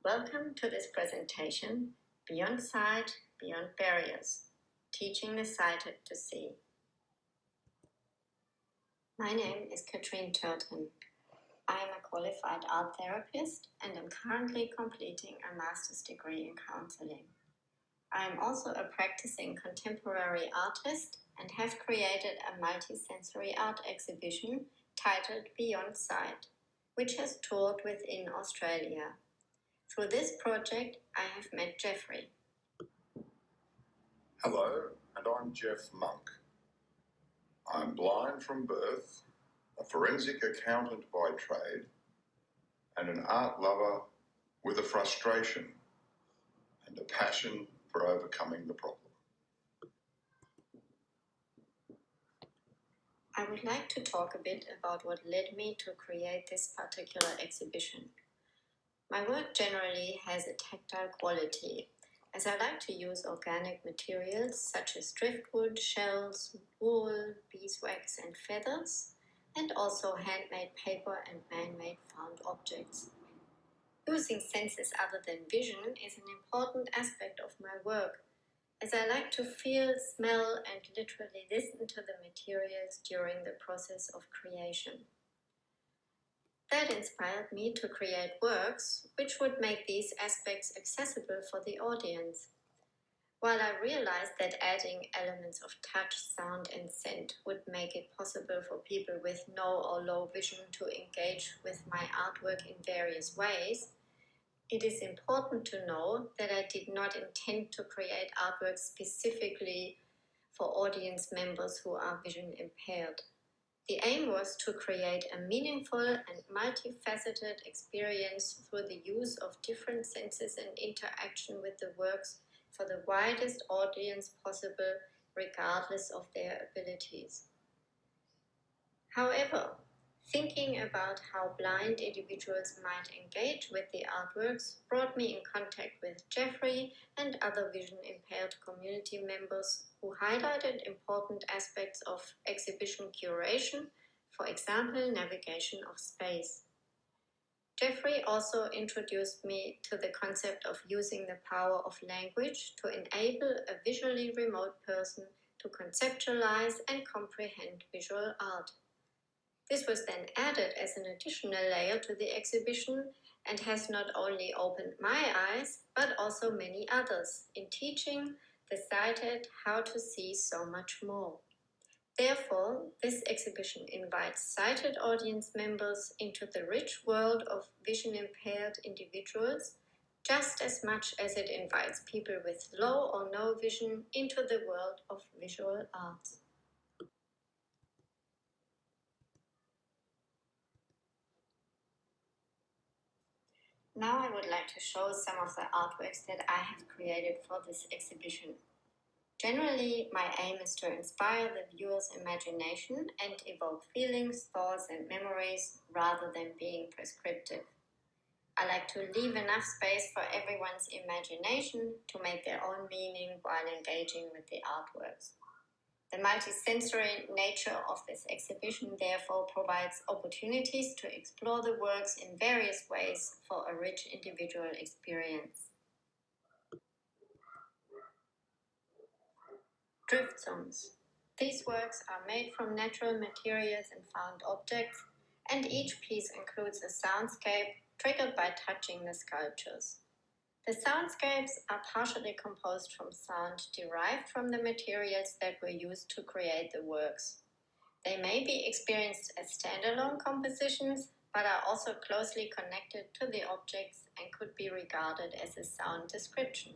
Welcome to this presentation, Beyond Sight, Beyond Barriers, Teaching the Sighted to See. My name is Katrin Terton. I am a qualified art therapist and am currently completing a master's degree in counseling. I am also a practicing contemporary artist and have created a multisensory art exhibition titled Beyond Sight, which has toured within Australia. Through this project, I have met Geoffrey. Hello, and I'm Geoff Munck. I'm blind from birth, a forensic accountant by trade, and an art lover with a frustration and a passion for overcoming the problem. I would like to talk a bit about what led me to create this particular exhibition. My work generally has a tactile quality, as I like to use organic materials such as driftwood, shells, wool, beeswax and feathers, and also handmade paper and man-made found objects. Using senses other than vision is an important aspect of my work, as I like to feel, smell and literally listen to the materials during the process of creation. That inspired me to create works which would make these aspects accessible for the audience. While I realized that adding elements of touch, sound and scent would make it possible for people with no or low vision to engage with my artwork in various ways, it is important to know that I did not intend to create artwork specifically for audience members who are vision impaired. The aim was to create a meaningful and multifaceted experience through the use of different senses and interaction with the works for the widest audience possible, regardless of their abilities. However, thinking about how blind individuals might engage with the artworks brought me in contact with Geoffrey and other vision-impaired community members who highlighted important aspects of exhibition curation, for example, navigation of space. Geoffrey also introduced me to the concept of using the power of language to enable a visually remote person to conceptualize and comprehend visual art. This was then added as an additional layer to the exhibition and has not only opened my eyes, but also many others in teaching the sighted how to see so much more. Therefore, this exhibition invites sighted audience members into the rich world of vision-impaired individuals, just as much as it invites people with low or no vision into the world of visual arts. Now I would like to show some of the artworks that I have created for this exhibition. Generally, my aim is to inspire the viewer's imagination and evoke feelings, thoughts and memories rather than being prescriptive. I like to leave enough space for everyone's imagination to make their own meaning while engaging with the artworks. The multisensory nature of this exhibition therefore provides opportunities to explore the works in various ways for a rich individual experience. Drift songs. These works are made from natural materials and found objects, and each piece includes a soundscape triggered by touching the sculptures. The soundscapes are partially composed from sound derived from the materials that were used to create the works. They may be experienced as standalone compositions, but are also closely connected to the objects and could be regarded as a sound description.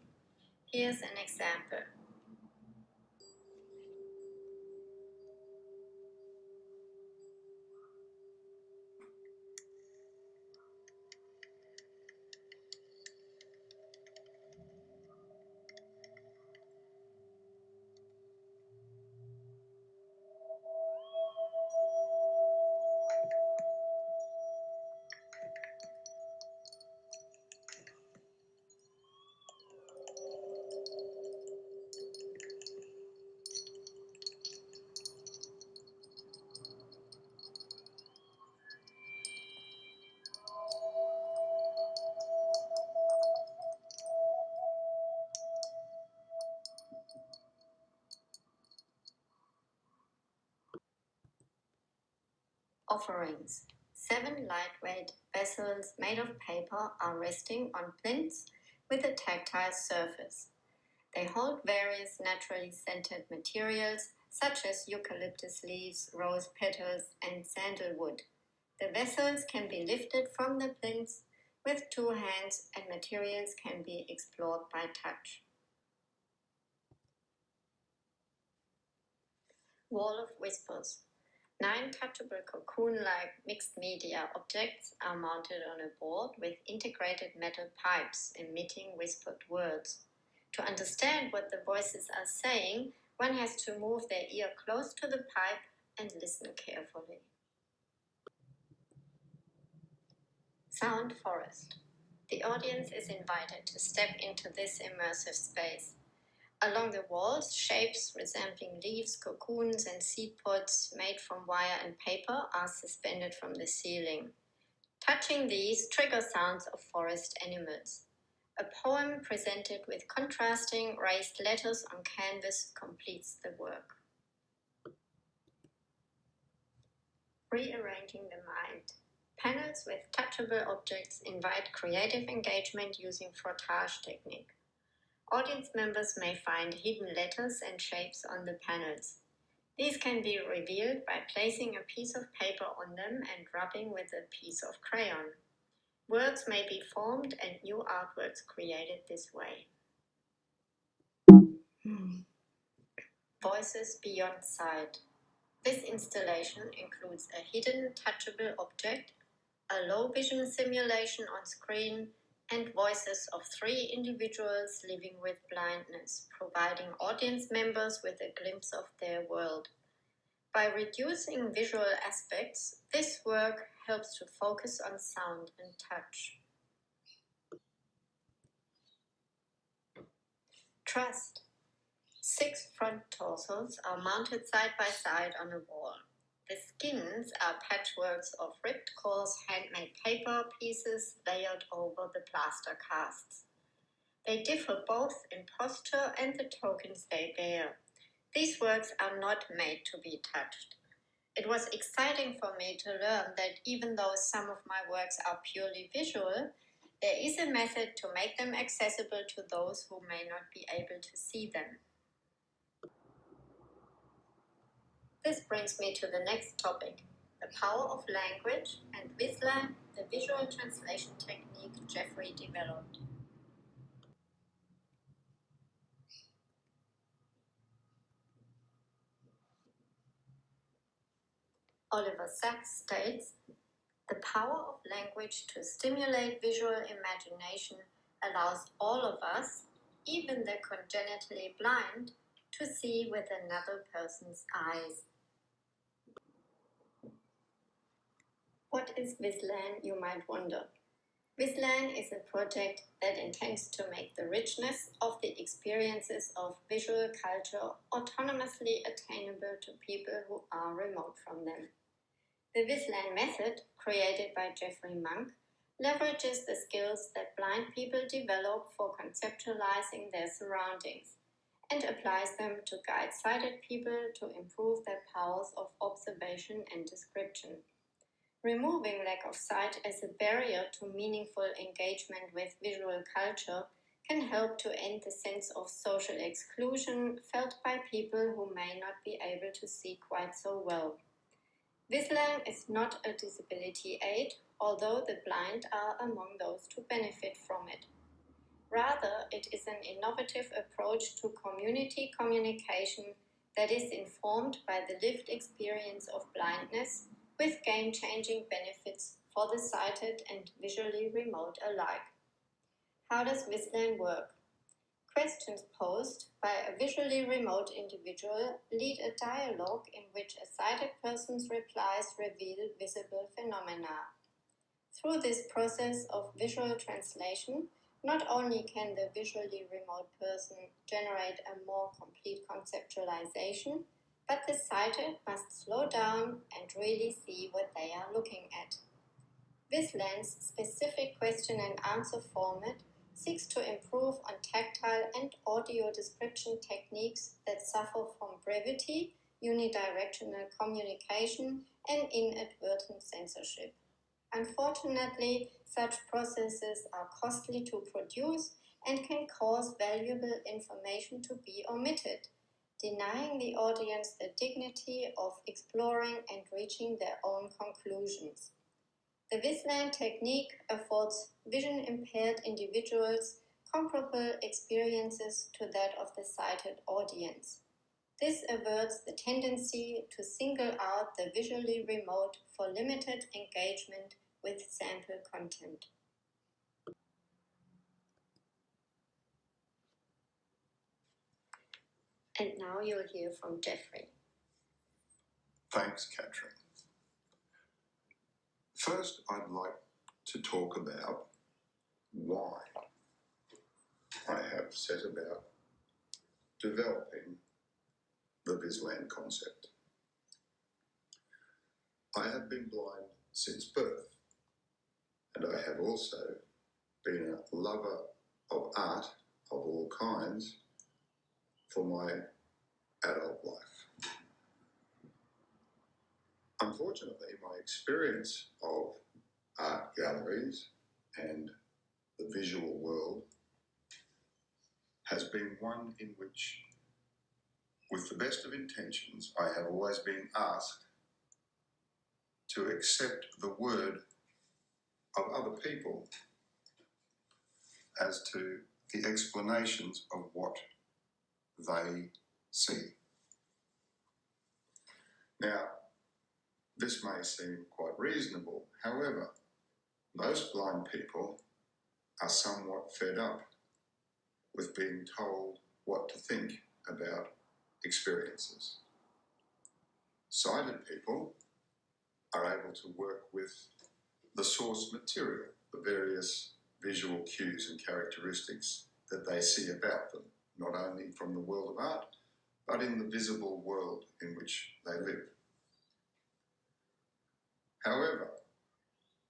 Here's an example. Offerings. 7 lightweight vessels made of paper are resting on plinths with a tactile surface. They hold various naturally scented materials such as eucalyptus leaves, rose petals, and sandalwood. The vessels can be lifted from the plinths with 2 hands and materials can be explored by touch. Wall of Whispers. 9 touchable cocoon-like mixed media objects are mounted on a board with integrated metal pipes emitting whispered words. To understand what the voices are saying, one has to move their ear close to the pipe and listen carefully. Sound forest. The audience is invited to step into this immersive space. Along the walls, shapes resembling leaves, cocoons, and seed pods made from wire and paper are suspended from the ceiling. Touching these trigger sounds of forest animals. A poem presented with contrasting raised letters on canvas completes the work. Rearranging the mind. Panels with touchable objects invite creative engagement using frottage technique. Audience members may find hidden letters and shapes on the panels. These can be revealed by placing a piece of paper on them and rubbing with a piece of crayon. Words may be formed and new artworks created this way. Voices beyond sight. This installation includes a hidden touchable object, a low vision simulation on screen, and voices of 3 individuals living with blindness, providing audience members with a glimpse of their world. By reducing visual aspects, this work helps to focus on sound and touch. Trust. 6 front torsos are mounted side by side on a wall. The skins are patchworks of ripped coarse handmade paper pieces layered over the plaster casts. They differ both in posture and the tokens they bear. These works are not made to be touched. It was exciting for me to learn that even though some of my works are purely visual, there is a method to make them accessible to those who may not be able to see them. This brings me to the next topic, the power of language, and with that, the visual translation technique Geoffrey developed. Oliver Sacks states, the power of language to stimulate visual imagination allows all of us, even the congenitally blind, to see with another person's eyes. What is Vislan, you might wonder? Vislan is a project that intends to make the richness of the experiences of visual culture autonomously attainable to people who are remote from them. The Vislan method, created by Geoffrey Munck, leverages the skills that blind people develop for conceptualizing their surroundings and applies them to guide sighted people to improve their powers of observation and description. Removing lack of sight as a barrier to meaningful engagement with visual culture can help to end the sense of social exclusion felt by people who may not be able to see quite so well. Vislan is not a disability aid, although the blind are among those to benefit from it. Rather, it is an innovative approach to community communication that is informed by the lived experience of blindness, with game-changing benefits for the sighted and visually remote alike. How does Vislan work? Questions posed by a visually remote individual lead a dialogue in which a sighted person's replies reveal visible phenomena. Through this process of visual translation, not only can the visually remote person generate a more complete conceptualization, but the sighted must slow down and really see what they are looking at. Vislan's specific question and answer format seeks to improve on tactile and audio description techniques that suffer from brevity, unidirectional communication, and inadvertent censorship. Unfortunately, such processes are costly to produce and can cause valuable information to be omitted, denying the audience the dignity of exploring and reaching their own conclusions. The Visland technique affords vision-impaired individuals comparable experiences to that of the sighted audience. This averts the tendency to single out the visually remote for limited engagement with sample content. And now you'll hear from Geoffrey. Thanks, Katrin. First, I'd like to talk about why I have set about developing the Visland concept. I have been blind since birth, and I have also been a lover of art of all kinds for my adult life. Unfortunately, my experience of art galleries and the visual world has been one in which, with the best of intentions, I have always been asked to accept the word of other people as to the explanations of what they see. Now, this may seem quite reasonable. However, most blind people are somewhat fed up with being told what to think about experiences. Sighted people are able to work with the source material, the various visual cues and characteristics that they see about them, not only from the world of art, but in the visible world in which they live. However,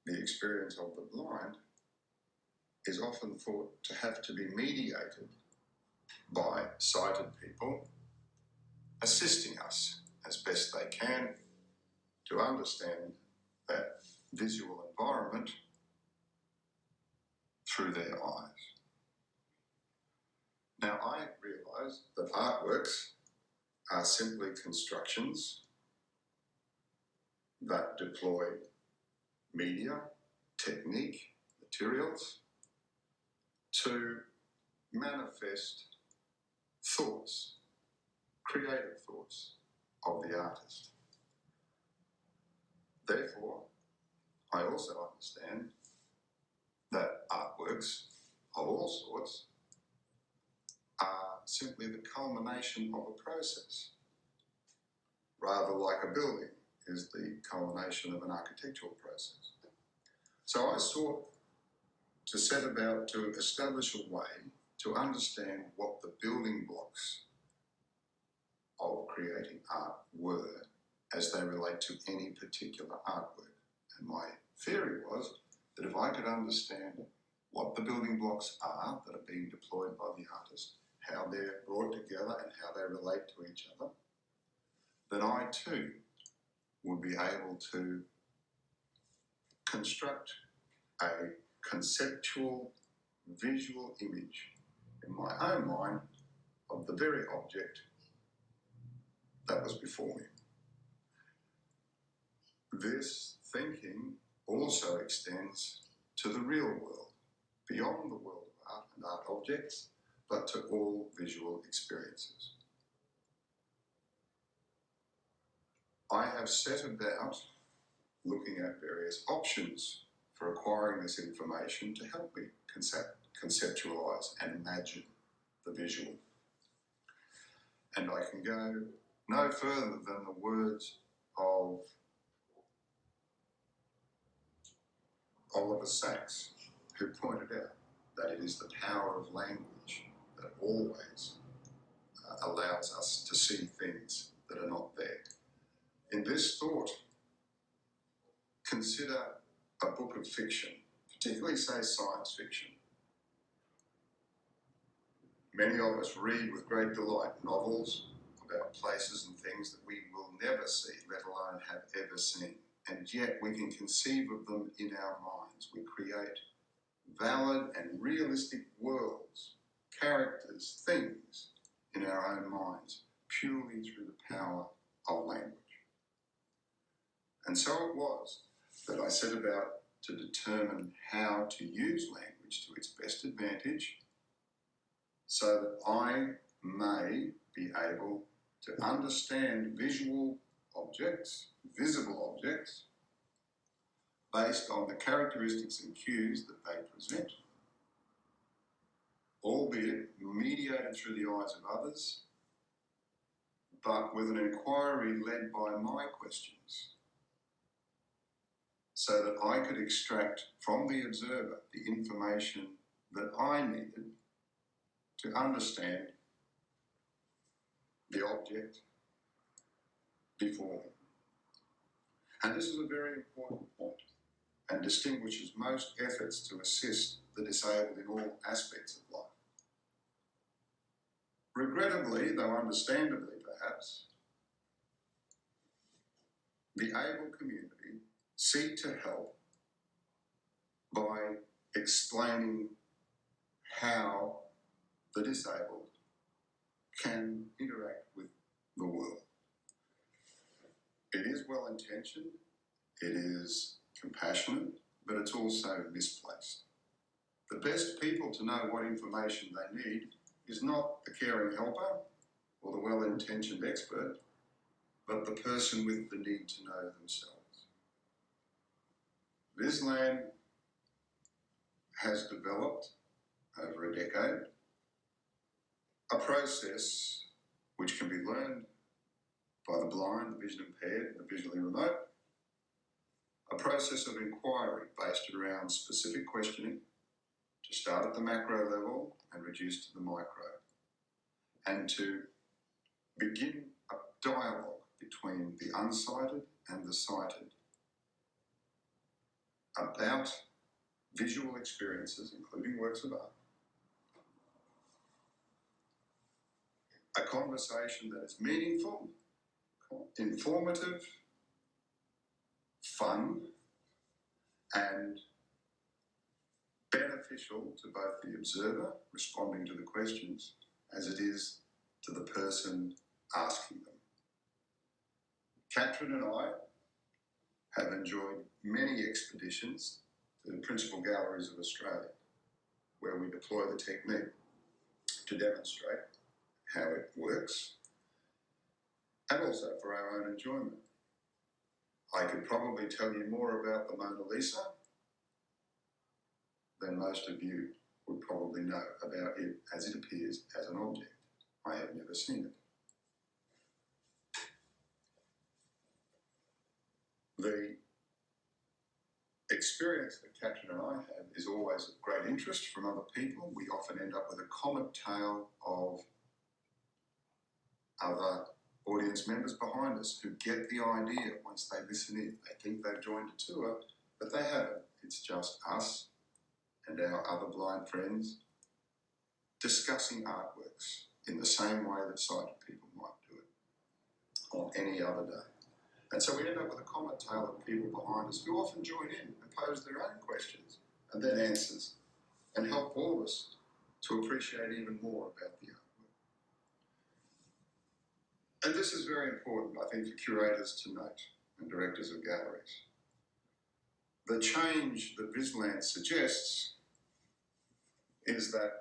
the experience of the blind is often thought to have to be mediated by sighted people assisting us as best they can to understand that visual environment through their eyes. Now, I realise that artworks are simply constructions that deploy media, technique, materials to manifest thoughts, creative thoughts of the artist. Therefore, I also understand that artworks of all sorts are simply the culmination of a process, rather like a building is the culmination of an architectural process. So I sought to set about to establish a way to understand what the building blocks of creating art were as they relate to any particular artwork. And my theory was that if I could understand what the building blocks are that are being deployed by the artist, how they're brought together and how they relate to each other, then I too would be able to construct a conceptual visual image in my own mind of the very object that was before me. This thinking also extends to the real world, beyond the world of art and art objects, but to all visual experiences. I have set about looking at various options for acquiring this information to help me conceptualize and imagine the visual. And I can go no further than the words of Oliver Sacks, who pointed out that it is the power of language that always allows us to see things that are not there. In this thought, consider a book of fiction, particularly, say, science fiction. Many of us read with great delight novels about places and things that we will never see, let alone have ever seen. And yet we can conceive of them in our minds. We create valid and realistic worlds, characters, things in our own minds, purely through the power of language. And so it was that I set about to determine how to use language to its best advantage so that I may be able to understand visual objects, visible objects, based on the characteristics and cues that they present, albeit mediated through the eyes of others, but with an inquiry led by my questions, so that I could extract from the observer the information that I needed to understand the object before me. And this is a very important point and distinguishes most efforts to assist the disabled in all aspects of life. Regrettably, though understandably perhaps, the able community seek to help by explaining how the disabled can interact with the world. It is well-intentioned, it is compassionate, but it's also misplaced. The best people to know what information they need is not the caring helper or the well-intentioned expert, but the person with the need to know themselves. Vislan has developed over a decade a process which can be learned by the blind, the vision impaired, and the visually remote, a process of inquiry based around specific questioning to start at the macro level and reduce to the micro, and to begin a dialogue between the unsighted and the sighted about visual experiences, including works of art. A conversation that is meaningful, informative, fun, and beneficial to both the observer responding to the questions as it is to the person asking them. Katrin and I have enjoyed many expeditions to the principal galleries of Australia, where we deploy the technique to demonstrate how it works, and also for our own enjoyment. I could probably tell you more about the Mona Lisa than most of you would probably know about it as it appears as an object. I have never seen it. The experience that Katrin and I have is always of great interest from other people. We often end up with a comic tale of other audience members behind us who get the idea once they listen in. They think they've joined a tour, but they haven't. It's just us and our other blind friends discussing artworks in the same way that sighted people might do it on any other day. And so we end up with a comic tale of people behind us who often join in and pose their own questions and then answers and help all of us to appreciate even more about the artwork. And this is very important, I think, for curators to note and directors of galleries. The change that Vislan suggests is that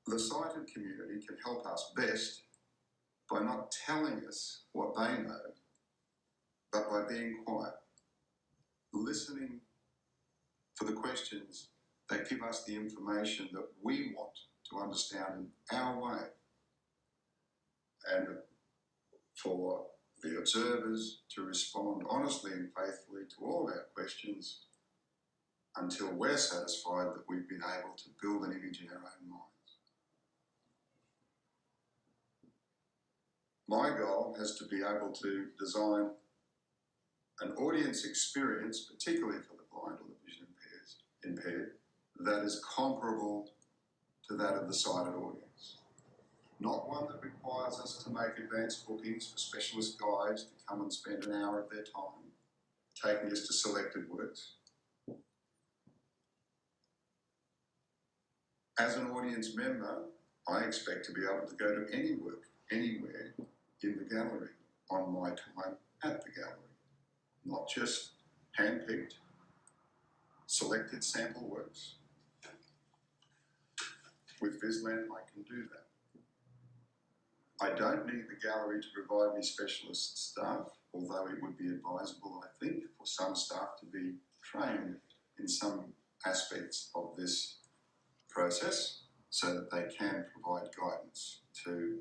the sighted community can help us best by not telling us what they know, but by being quiet, listening for the questions that give us the information that we want to understand in our way, and for the observers to respond honestly and faithfully to all of our questions until we're satisfied that we've been able to build an image in our own minds. My goal has to be able to design an audience experience, particularly for the blind or the vision impaired, that is comparable to that of the sighted audience. not one that requires us to make advance bookings for specialist guides to come and spend an hour of their time taking us to selected works. As an audience member, I expect to be able to go to any work, anywhere in the gallery on my time at the gallery, not just hand-picked, selected sample works. With Vislan, I can do that. I don't need the gallery to provide me specialist staff, although it would be advisable, I think, for some staff to be trained in some aspects of this process so that they can provide guidance to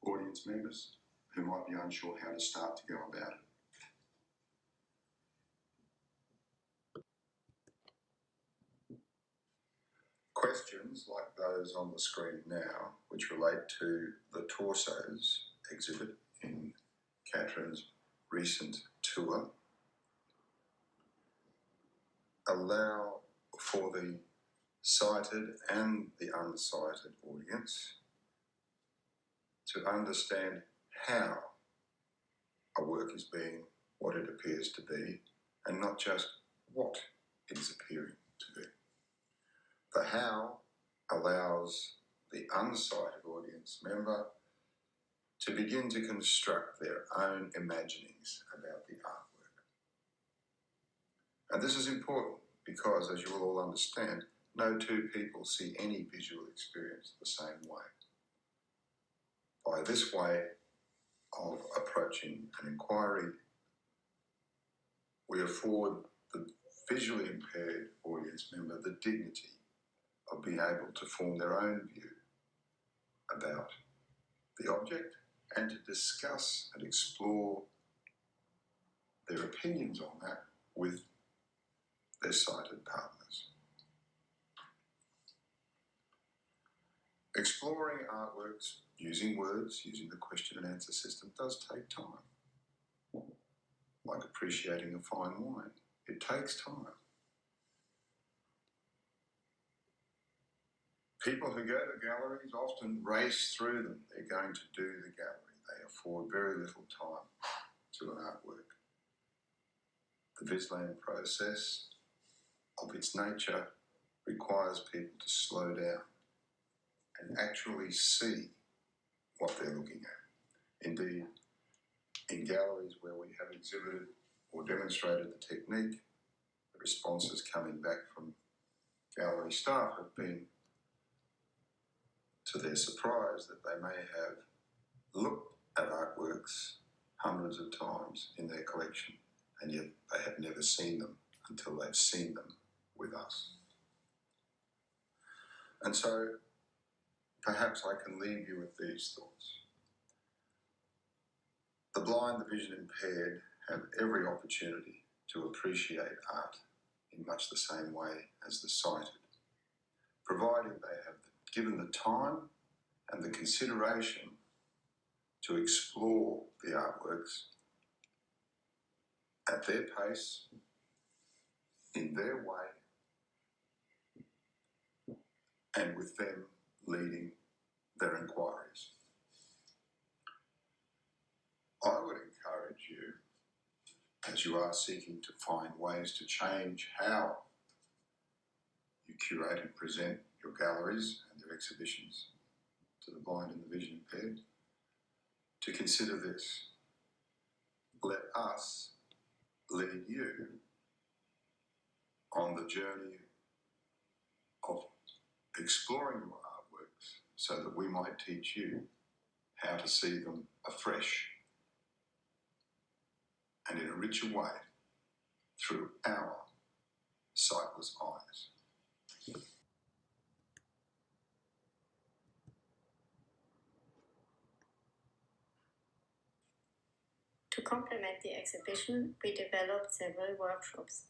audience members who might be unsure how to start to go about it. Questions like those on the screen now, which relate to the torsos exhibit in Katrin's recent tour, allow for the sighted and the unsighted audience to understand how a work is being what it appears to be, and not just what it is appearing to be. The how allows the unsighted audience member to begin to construct their own imaginings about the artwork. And this is important because, as you will all understand, no two people see any visual experience the same way. By this way of approaching an inquiry, we afford the visually impaired audience member the dignity of being able to form their own view about the object and to discuss and explore their opinions on that with their sighted partners. Exploring artworks using words, using the question and answer system, does take time. Like appreciating a fine wine, it takes time. People who go to galleries often race through them. They're going to do the gallery. They afford very little time to an artwork. The Vislan process, of its nature, requires people to slow down and actually see what they're looking at. Indeed, in galleries where we have exhibited or demonstrated the technique, the responses coming back from gallery staff have been, to their surprise, that they may have looked at artworks hundreds of times in their collection, and yet they have never seen them until they've seen them with us. And so, perhaps I can leave you with these thoughts. The blind, the vision impaired, have every opportunity to appreciate art in much the same way as the sighted, provided they have given the time and the consideration to explore the artworks at their pace, in their way, and with them leading their inquiries. I would encourage you, as you are seeking to find ways to change how you curate and present your galleries and their exhibitions to the blind and the vision impaired, to consider this. Let us lead you on the journey of exploring your artworks so that we might teach you how to see them afresh and in a richer way through our sightless eyes. To complement the exhibition, we developed several workshops.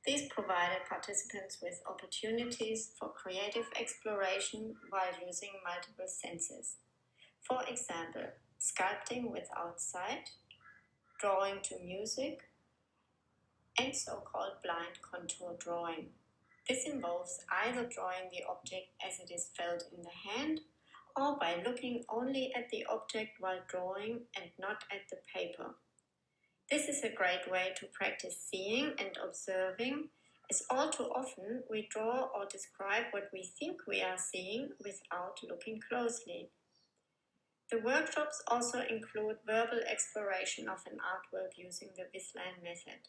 These provided participants with opportunities for creative exploration while using multiple senses. For example, sculpting without sight, drawing to music, and so-called blind contour drawing. This involves either drawing the object as it is felt in the hand or by looking only at the object while drawing and not at the paper. This is a great way to practice seeing and observing, as all too often we draw or describe what we think we are seeing without looking closely. The workshops also include verbal exploration of an artwork using the Vislan method.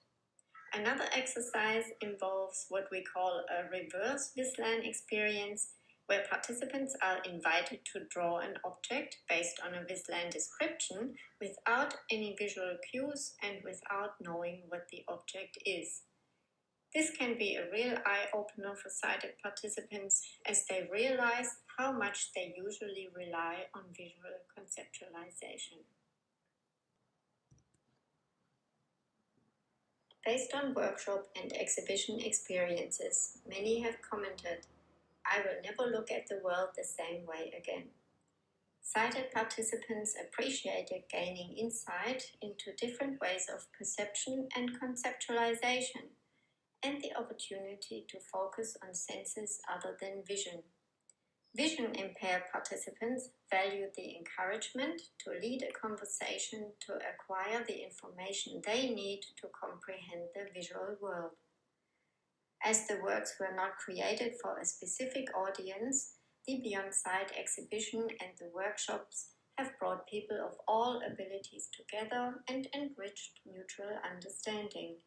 Another exercise involves what we call a reverse Vislan experience, where participants are invited to draw an object based on a Vislan description without any visual cues and without knowing what the object is. This can be a real eye-opener for sighted participants as they realize how much they usually rely on visual conceptualization. Based on workshop and exhibition experiences, many have commented, "I will never look at the world the same way again." Sighted participants appreciated gaining insight into different ways of perception and conceptualization, and the opportunity to focus on senses other than vision. Vision-impaired participants valued the encouragement to lead a conversation to acquire the information they need to comprehend the visual world. As the works were not created for a specific audience, the Beyond Sight exhibition and the workshops have brought people of all abilities together and enriched mutual understanding.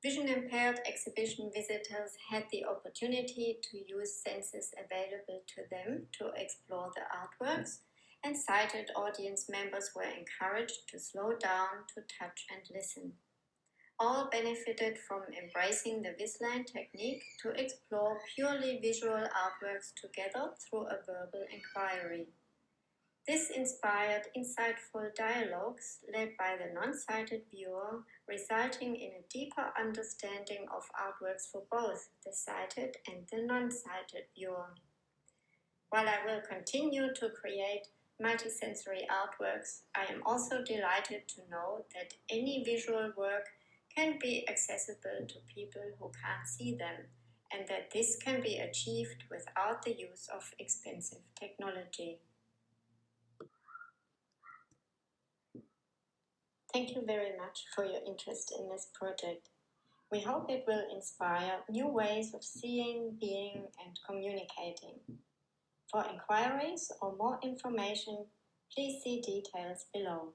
Vision-impaired exhibition visitors had the opportunity to use senses available to them to explore the artworks, and sighted audience members were encouraged to slow down, to touch and listen. All benefited from embracing the Vislan technique to explore purely visual artworks together through a verbal inquiry. This inspired insightful dialogues led by the non-sighted viewer, resulting in a deeper understanding of artworks for both the sighted and the non-sighted viewer. While I will continue to create multisensory artworks, I am also delighted to know that any visual work can be accessible to people who can't see them, and that this can be achieved without the use of expensive technology. Thank you very much for your interest in this project. We hope it will inspire new ways of seeing, being, and communicating. For inquiries or more information, please see details below.